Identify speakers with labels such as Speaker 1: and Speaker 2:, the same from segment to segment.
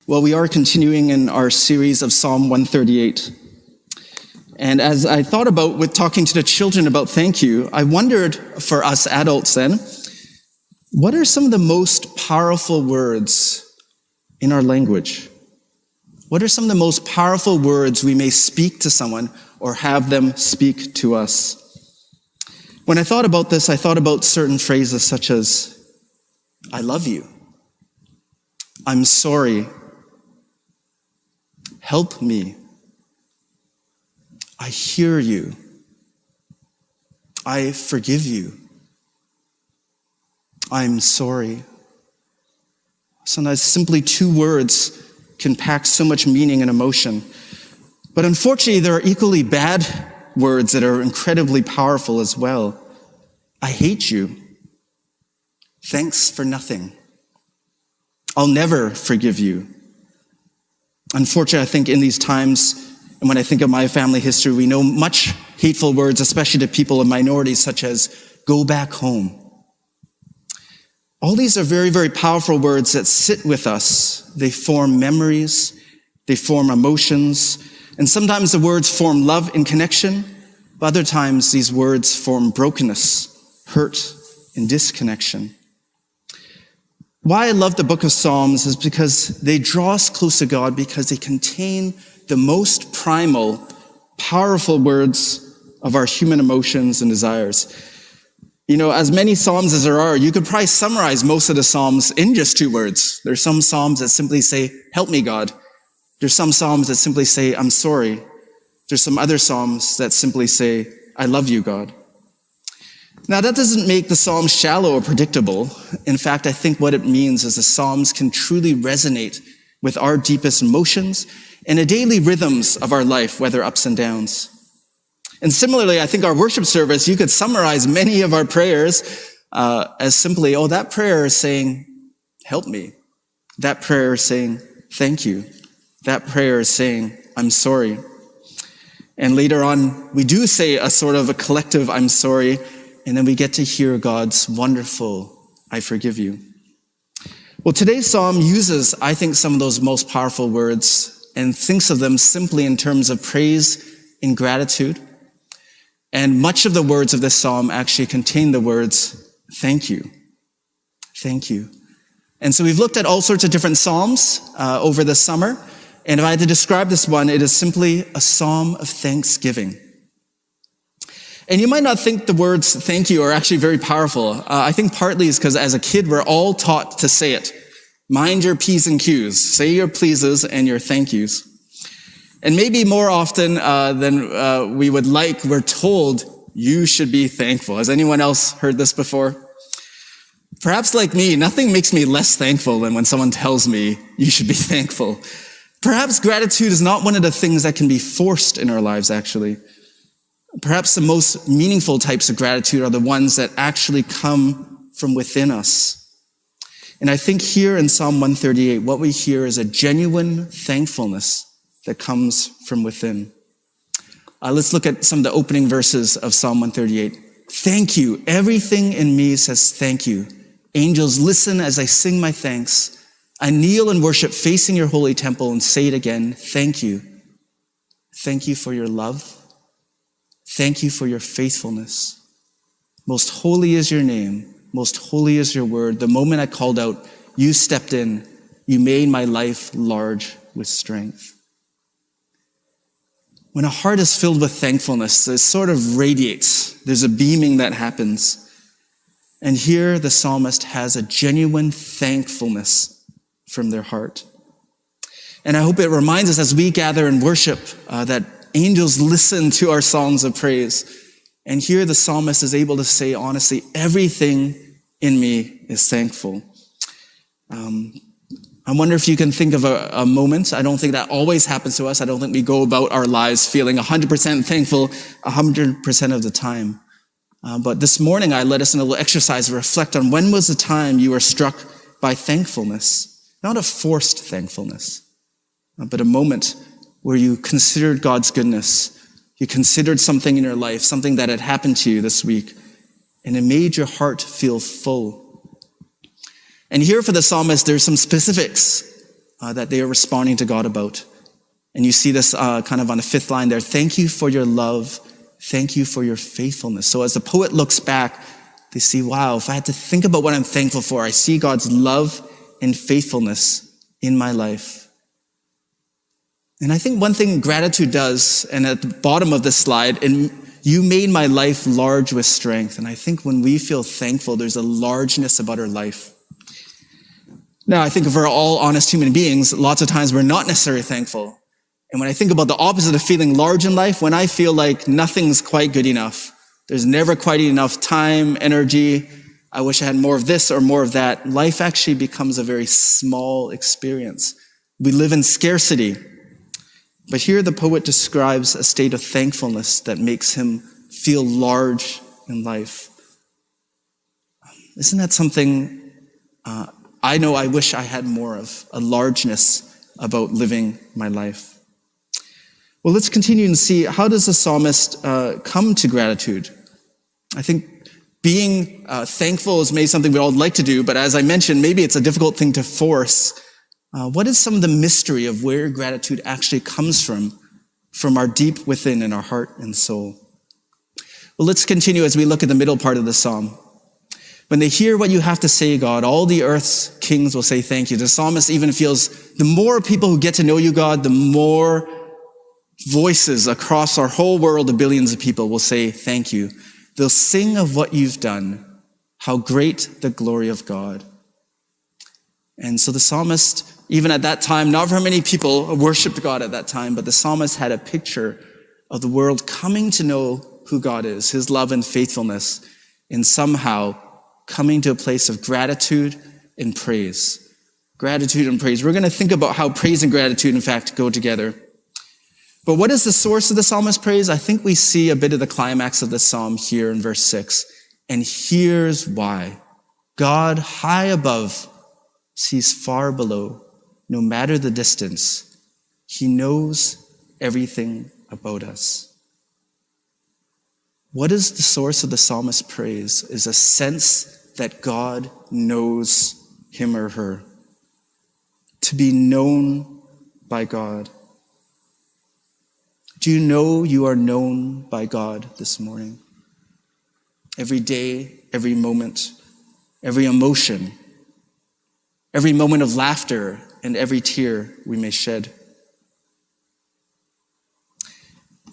Speaker 1: Well, we are continuing in our series of Psalm 138. And as I thought about with talking to the children about thank you, I wondered for us adults then, what are some of the most powerful words in our language? What are some of the most powerful words we may speak to someone or have them speak to us? When I thought about this, I thought about certain phrases such as, I love you, I'm sorry, help me, I hear you, I forgive you, I'm sorry. Sometimes simply two words can pack so much meaning and emotion. But unfortunately, there are equally bad words that are incredibly powerful as well. I hate you. Thanks for nothing. I'll never forgive you. Unfortunately, I think in these times, and when I think of my family history, we know much hateful words, especially to people of minorities, such as go back home. All these are very, very powerful words that sit with us. They form memories, they form emotions, and sometimes the words form love and connection, but other times these words form brokenness, hurt, and disconnection. Why I love the book of Psalms is because they draw us close to God because they contain the most primal, powerful words of our human emotions and desires. You know, as many Psalms as there are, you could probably summarize most of the Psalms in just two words. There's some Psalms that simply say, help me, God. There's some Psalms that simply say, I'm sorry. There's some other Psalms that simply say, I love you, God. Now, that doesn't make the Psalms shallow or predictable. In fact, I think what it means is the Psalms can truly resonate with our deepest emotions and the daily rhythms of our life, whether ups and downs. And similarly, I think our worship service, you could summarize many of our prayers as simply, that prayer is saying, help me. That prayer is saying, thank you. That prayer is saying, I'm sorry. And later on, we do say a sort of a collective, I'm sorry, and then we get to hear God's wonderful, I forgive you. Well, today's psalm uses, I think, some of those most powerful words and thinks of them simply in terms of praise and gratitude. And much of the words of this psalm actually contain the words, thank you. Thank you. And so we've looked at all sorts of different psalms over the summer. And if I had to describe this one, it is simply a psalm of thanksgiving. And you might not think the words thank you are actually very powerful. I think partly is because as a kid, we're all taught to say it. Mind your P's and Q's. Say your pleases and your thank yous. And maybe more often than we would like, we're told you should be thankful. Has anyone else heard this before? Perhaps like me, nothing makes me less thankful than when someone tells me you should be thankful. Perhaps gratitude is not one of the things that can be forced in our lives, actually. Perhaps the most meaningful types of gratitude are the ones that actually come from within us. And I think here in Psalm 138, what we hear is a genuine thankfulness that comes from within. Let's look at some of the opening verses of Psalm 138. Thank you. Everything in me says thank you. Angels, listen as I sing my thanks. I kneel and worship facing your holy temple and say it again. Thank you. Thank you for your love. Thank you for your faithfulness. Most holy is your name. Most holy is your word. The moment I called out, you stepped in. You made my life large with strength. When a heart is filled with thankfulness, it sort of radiates. There's a beaming that happens. And here the psalmist has a genuine thankfulness from their heart. And I hope it reminds us as we gather and worship that angels listen to our songs of praise. And here the psalmist is able to say, honestly, everything in me is thankful. I wonder if you can think of a moment. I don't think that always happens to us. I don't think we go about our lives feeling 100% thankful 100% of the time. But this morning, I led us in a little exercise to reflect on when was the time you were struck by thankfulness. Not a forced thankfulness, but a moment where you considered God's goodness. You considered something in your life, something that had happened to you this week, and it made your heart feel full. And here for the psalmist, there's some specifics. that they are responding to God about. And you see this kind of on the fifth line there. Thank you for your love. Thank you for your faithfulness. So as the poet looks back, they see, wow, if I had to think about what I'm thankful for, I see God's love and faithfulness in my life. And I think one thing gratitude does, and at the bottom of this slide, and you made my life large with strength. And I think when we feel thankful, there's a largeness about our life. Now, I think if we're all honest human beings, lots of times we're not necessarily thankful. And when I think about the opposite of feeling large in life, when I feel like nothing's quite good enough, there's never quite enough time, energy, I wish I had more of this or more of that, life actually becomes a very small experience. We live in scarcity. But here the poet describes a state of thankfulness that makes him feel large in life. Isn't that something I know I wish I had more of, a largeness about living my life? Well, let's continue and see, how does the psalmist come to gratitude? I think being thankful is maybe something we all like to do, but as I mentioned, maybe it's a difficult thing to force. What is some of the mystery of where gratitude actually comes from our deep within in our heart and soul? Well, let's continue as we look at the middle part of the psalm. When they hear what you have to say, God, all the earth's kings will say thank you. The psalmist even feels the more people who get to know you, God, the more voices across our whole world of billions of people will say thank you. They'll sing of what you've done, how great the glory of God. And so the psalmist, even at that time, not very many people worshiped God at that time, but the psalmist had a picture of the world coming to know who God is, his love and faithfulness, and somehow coming to a place of gratitude and praise. Gratitude and praise. We're going to think about how praise and gratitude, in fact, go together. But what is the source of the psalmist's praise? I think we see a bit of the climax of the psalm here in verse 6. And here's why. God high above sees far below. No matter the distance, he knows everything about us. What is the source of the psalmist's praise? Is a sense that God knows him or her. To be known by God. Do you know you are known by God this morning? Every day, every moment, every emotion, every moment of laughter, and every tear we may shed.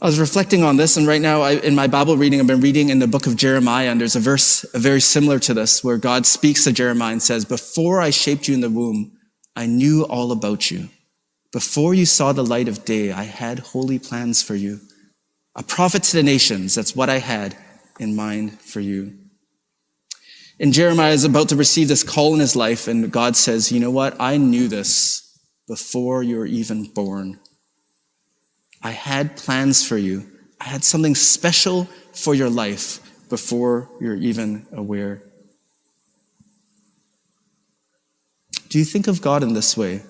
Speaker 1: I was reflecting on this, and right now in my Bible reading, I've been reading in the book of Jeremiah, and there's a verse very similar to this, where God speaks to Jeremiah and says, before I shaped you in the womb, I knew all about you. Before you saw the light of day, I had holy plans for you. A prophet to the nations, that's what I had in mind for you. And Jeremiah is about to receive this call in his life, and God says, you know what? I knew this before you were even born. I had plans for you. I had something special for your life before you're even aware. Do you think of God in this way?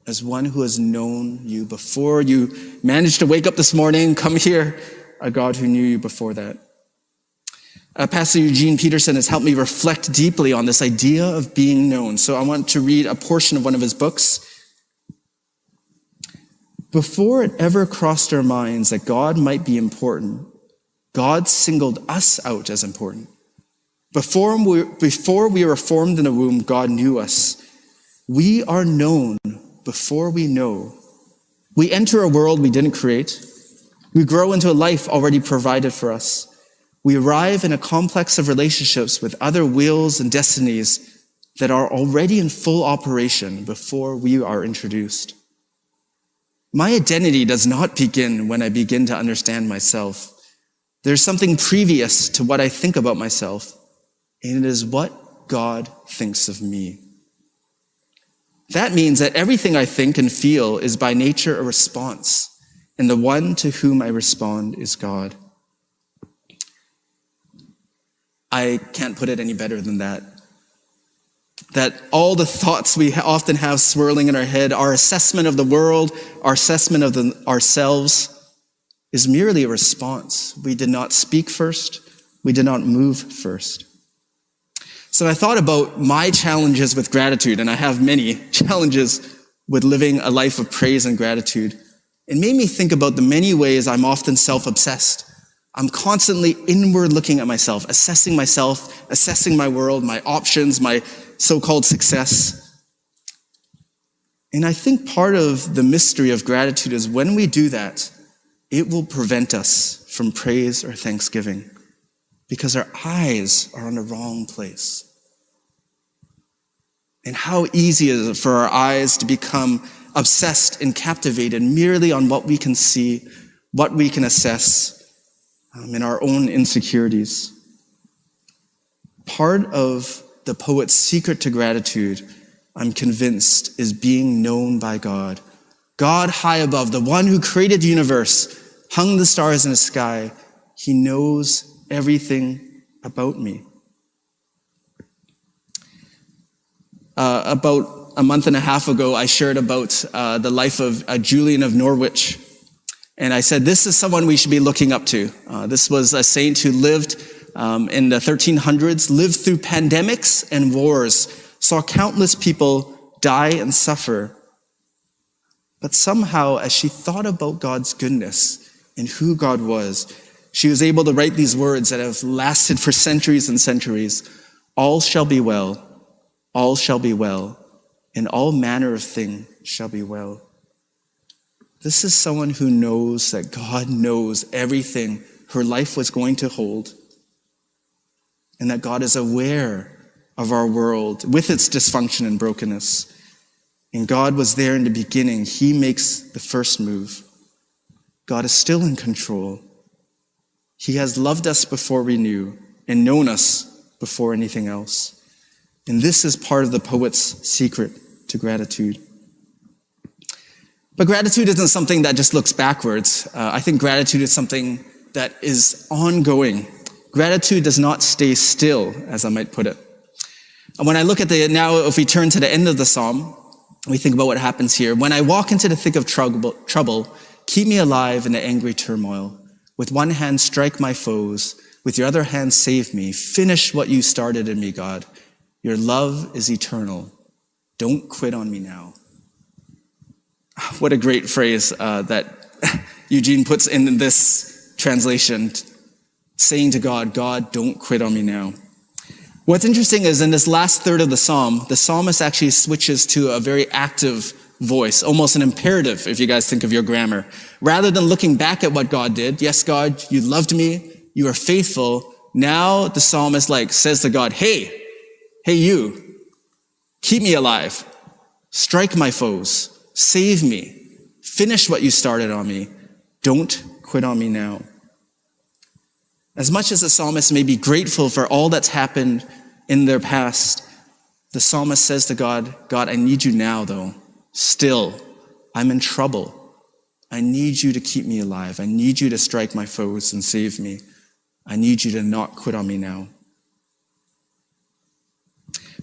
Speaker 1: As one who has known you before you managed to wake up this morning, come here, a God who knew you before that. Pastor Eugene Peterson has helped me reflect deeply on this idea of being known. So I want to read a portion of one of his books. Before it ever crossed our minds that God might be important, God singled us out as important. Before we were formed in the womb, God knew us. We are known before we know. We enter a world we didn't create. We grow into a life already provided for us. We arrive in a complex of relationships with other wills and destinies that are already in full operation before we are introduced. My identity does not begin when I begin to understand myself. There's something previous to what I think about myself, and it is what God thinks of me. That means that everything I think and feel is by nature a response, and the one to whom I respond is God. I can't put it any better than that. That all the thoughts we often have swirling in our head, our assessment of the world, our assessment of ourselves, is merely a response. We did not speak first. We did not move first. So I thought about my challenges with gratitude, and I have many challenges with living a life of praise and gratitude, it made me think about the many ways I'm often self-obsessed. I'm constantly inward looking at myself, assessing my world, my options, my so-called success. And I think part of the mystery of gratitude is when we do that, it will prevent us from praise or thanksgiving because our eyes are on the wrong place. And how easy is it for our eyes to become obsessed and captivated merely on what we can see, what we can assess, in our own insecurities. Part of the poet's secret to gratitude, I'm convinced, is being known by God. God high above, the one who created the universe, hung the stars in the sky. He knows everything about me. About a month and a half ago, I shared about the life of Julian of Norwich. And I said, this is someone we should be looking up to. This was a saint who lived in the 1300s, lived through pandemics and wars, saw countless people die and suffer. But somehow, as she thought about God's goodness and who God was, she was able to write these words that have lasted for centuries and centuries. All shall be well, and all manner of thing shall be well. This is someone who knows that God knows everything her life was going to hold, and that God is aware of our world with its dysfunction and brokenness. And God was there in the beginning. He makes the first move. God is still in control. He has loved us before we knew and known us before anything else. And this is part of the poet's secret to gratitude. But gratitude isn't something that just looks backwards. I think gratitude is something that is ongoing. Gratitude does not stay still, as I might put it. And when I look at now, if we turn to the end of the psalm, we think about what happens here. When I walk into the thick of trouble, keep me alive in the angry turmoil. With one hand, strike my foes. With your other hand, save me. Finish what you started in me, God. Your love is eternal. Don't quit on me now. What a great phrase that Eugene puts in this translation, saying to God, God, don't quit on me now. What's interesting is in this last third of the psalmist actually switches to a very active voice, almost an imperative, if you guys think of your grammar. Rather than looking back at what God did, yes, God, you loved me, you are faithful. Now the psalmist says to God, hey, you, keep me alive, strike my foes, save me, finish what you started on me, don't quit on me now. As much as the psalmist may be grateful for all that's happened in their past, the psalmist says to God, God, I need you now though. Still, I'm in trouble. I need you to keep me alive. I need you to strike my foes and save me. I need you to not quit on me now.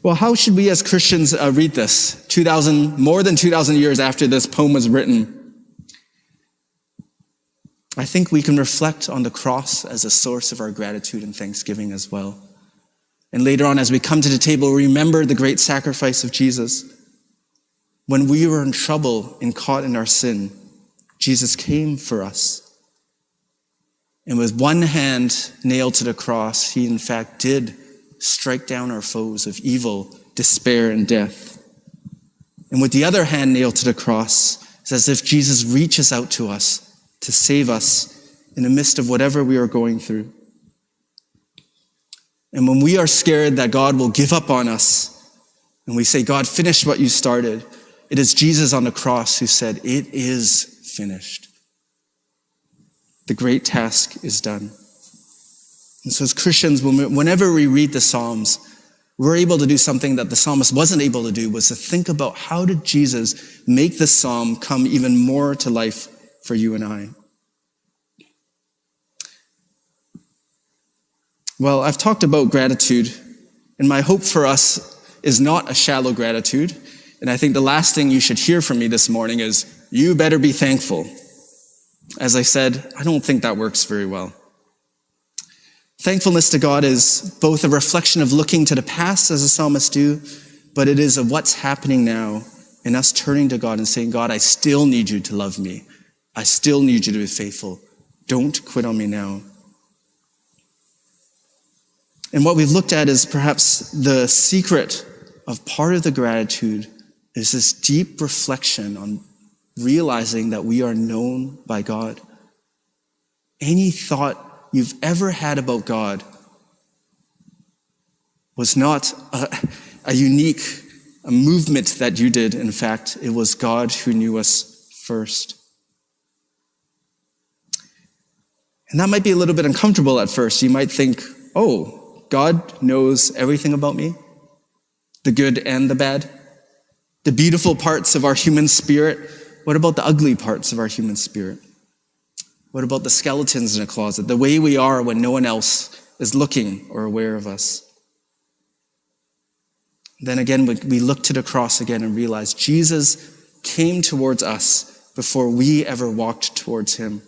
Speaker 1: Well, how should we as Christians read this? More than 2,000 years after this poem was written. I think we can reflect on the cross as a source of our gratitude and thanksgiving as well. And later on, as we come to the table, remember the great sacrifice of Jesus. When we were in trouble and caught in our sin, Jesus came for us. And with one hand nailed to the cross, he in fact did strike down our foes of evil, despair, and death. And with the other hand nailed to the cross, it's as if Jesus reaches out to us to save us in the midst of whatever we are going through. And when we are scared that God will give up on us, and we say, God, finish what you started, it is Jesus on the cross who said, it is finished. The great task is done. And so as Christians, whenever we read the Psalms, we're able to do something that the psalmist wasn't able to do, was to think about how did Jesus make this psalm come even more to life for you and I. Well, I've talked about gratitude, and my hope for us is not a shallow gratitude. And I think the last thing you should hear from me this morning is, you better be thankful. As I said, I don't think that works very well. Thankfulness to God is both a reflection of looking to the past as the psalmists do, but it is of what's happening now in us turning to God and saying, God, I still need you to love me. I still need you to be faithful. Don't quit on me now. And what we've looked at is perhaps the secret of part of the gratitude is this deep reflection on realizing that we are known by God. Any thought you've ever had about God was not a unique movement that you did. In fact, it was God who knew us first. And that might be a little bit uncomfortable at first. You might think, oh, God knows everything about me, the good and the bad, the beautiful parts of our human spirit. What about the ugly parts of our human spirit? What about the skeletons in a closet, the way we are when no one else is looking or aware of us? Then again, we look to the cross again and realize Jesus came towards us before we ever walked towards him.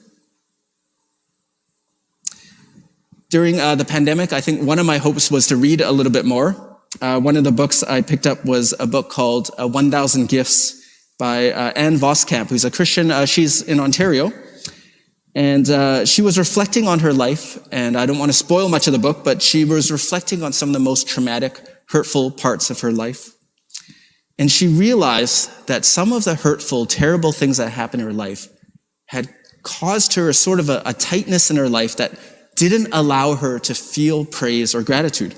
Speaker 1: During the pandemic, I think one of my hopes was to read a little bit more. One of the books I picked up was a book called 1,000 Gifts by Anne Voskamp, who's a Christian. She's in Ontario. And she was reflecting on her life, and I don't want to spoil much of the book, but she was reflecting on some of the most traumatic, hurtful parts of her life. And she realized that some of the hurtful, terrible things that happened in her life had caused her a sort of a tightness in her life that didn't allow her to feel praise or gratitude.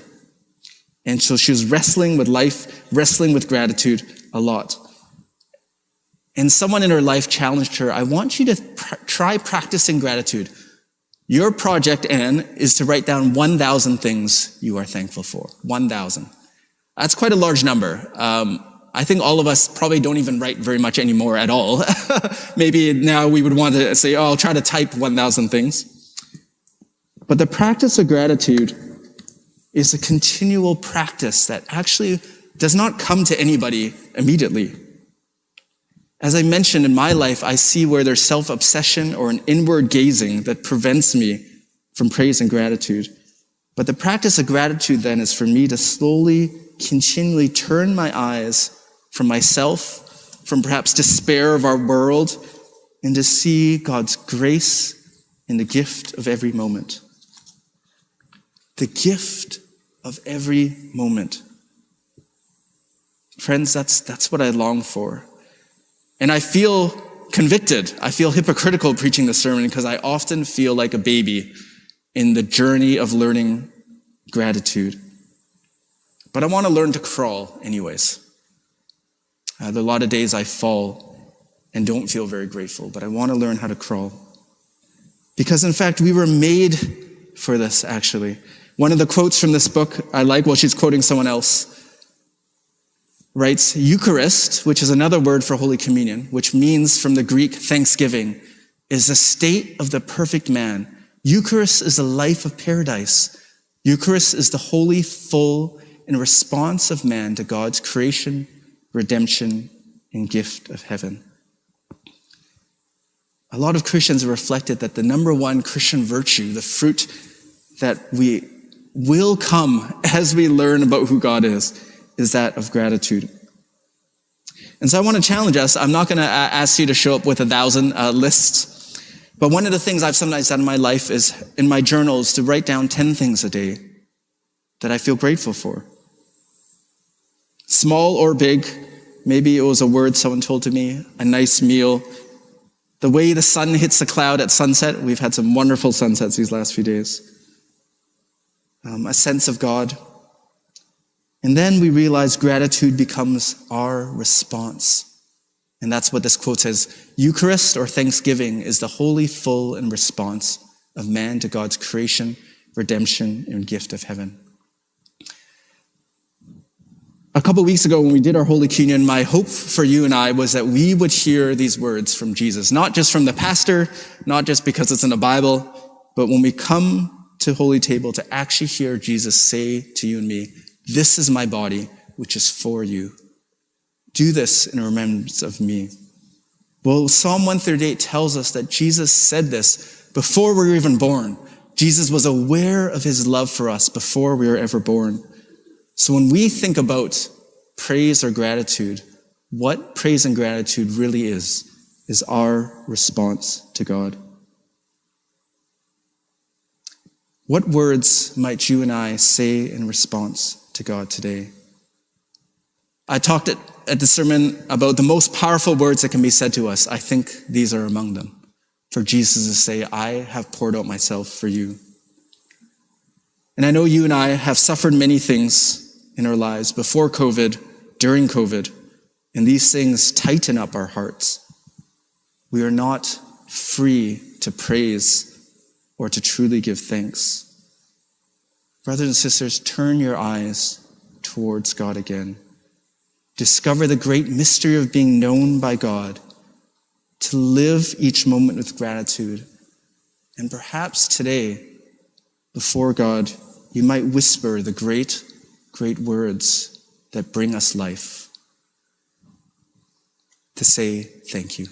Speaker 1: And so she was wrestling with life, wrestling with gratitude a lot. And someone in her life challenged her, I want you to try practicing gratitude. Your project, Anne, is to write down 1,000 things you are thankful for. 1,000. That's quite a large number. I think all of us probably don't even write very much anymore at all. Maybe now we would want to say, I'll try to type 1,000 things. But the practice of gratitude is a continual practice that actually does not come to anybody immediately. As I mentioned, in my life, I see where there's self-obsession or an inward gazing that prevents me from praise and gratitude. But the practice of gratitude then is for me to slowly, continually turn my eyes from myself, from perhaps despair of our world, and to see God's grace in the gift of every moment. The gift of every moment. Friends, that's what I long for. And I feel convicted. I feel hypocritical preaching the sermon because I often feel like a baby in the journey of learning gratitude. But I want to learn to crawl anyways. There are a lot of days I fall and don't feel very grateful, but I want to learn how to crawl. Because in fact, we were made for this, actually. One of the quotes from this book I like, well, she's quoting someone else, writes, Eucharist, which is another word for Holy Communion, which means from the Greek thanksgiving, is the state of the perfect man. Eucharist is the life of paradise. Eucharist is the holy, full, and response of man to God's creation, redemption, and gift of heaven. A lot of Christians have reflected that the number one Christian virtue, the fruit that we will come as we learn about who God is that of gratitude. And so I want to challenge us. I'm not going to ask you to show up with 1,000 lists, but one of the things I've sometimes done in my life is in my journals to write down 10 things a day that I feel grateful for. Small or big, maybe it was a word someone told to me, a nice meal, the way the sun hits the cloud at sunset. We've had some wonderful sunsets these last few days. A sense of God. And then we realize gratitude becomes our response. And that's what this quote says. Eucharist or thanksgiving is the holy, full, and response of man to God's creation, redemption, and gift of heaven. A couple weeks ago when we did our Holy Communion, my hope for you and I was that we would hear these words from Jesus, not just from the pastor, not just because it's in the Bible, but when we come to Holy Table to actually hear Jesus say to you and me, this is my body, which is for you. Do this in remembrance of me. Well, Psalm 138 tells us that Jesus said this before we were even born. Jesus was aware of his love for us before we were ever born. So when we think about praise or gratitude, what praise and gratitude really is our response to God. What words might you and I say in response to God today? I talked at the sermon about the most powerful words that can be said to us. I think these are among them. For Jesus to say, I have poured out myself for you. And I know you and I have suffered many things in our lives before COVID, during COVID, and these things tighten up our hearts. We are not free to praise or to truly give thanks. Brothers and sisters, turn your eyes towards God again. Discover the great mystery of being known by God, to live each moment with gratitude. And perhaps today, before God, you might whisper the great, great words that bring us life. To say thank you.